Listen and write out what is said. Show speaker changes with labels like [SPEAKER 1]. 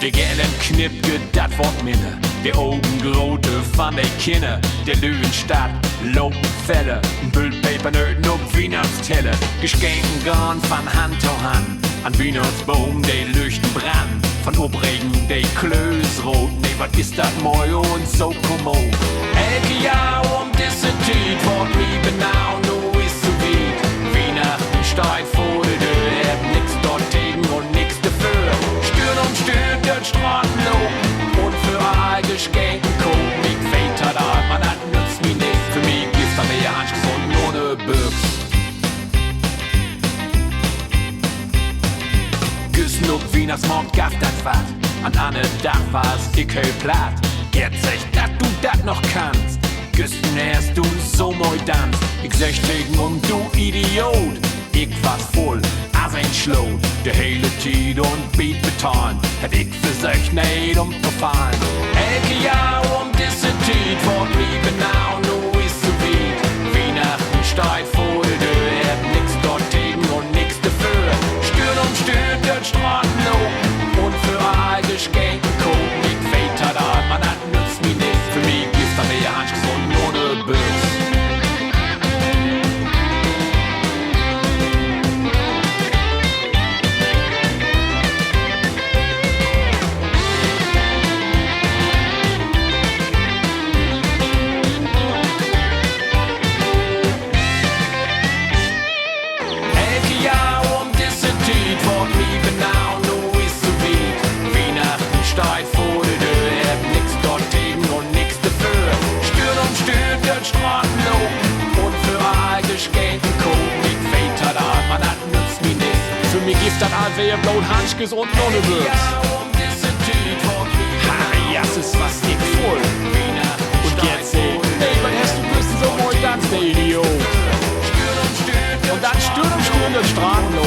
[SPEAKER 1] Der gelben Knipke, dat Wort minne. Der Augengrote van de Kinne. Der Löwenstadt, Lopenfälle. Bildpapernöten op Weihnachtstelle. Geschenken gone van Hand zu Hand. An Weihnachtsbaum, de Lüchten brand. Von Obregen, de Klösrot. Nee, wat is dat mooi und so kommod. Elke Jahr diese Tiet, wort wie benau, nu is so weit. Weihnachten steigt vor der Tür, hab nix dort gegen und nix dafür. Stürn um Stürn, dort Straßenlob. Und für all Geschenken gucken, ich weiter da, man hat nützt mich nicht. Für mich gibt's da mehr angesund ohne Büchs. Güssen ob Weihnachtsmorgen gaff das wat. An Anne Dach war's ich höll platt. Jetzt echt, dass du dat noch kannst. Güsten erst du so moi dans. Ich sech tegen du Idiot. Ich war's voll, as ein Schlot. Der hele Tiet und Beat beton. Hätt ich für sich nicht umgefallen. Elke Jahr diese Tiet, wort wie genau, nu is so weit. Weihnachten steigt vor der Tür, hab nix dort gegen und nix dafür. Stürn um Stürn, dort Straßenlob. Und für all Geschenken gucken, ich weiter da, man hat nützt mich nicht. Für mich gibt's da mehr angesund ohne Büchs. Elke Jahr diese Tiet, wort wie genau, nu is so weit. Weihnachten steigt vor der Tür, hab nix dort gegen und nix dafür. Stürn um Stürn, dort Straßenlob. Und für all Geschenken gucken, ich weiter da, man hat nützt mich nicht. Für mich gibt's dann all wer blaut Hanschkes und ohne Würz. Harry, ist was ich voll. Und jetzt seh, ey, was hast du müssen so heute tanzen, der Idiot? Und dann Stürn um Stürn, dort Straßenlob.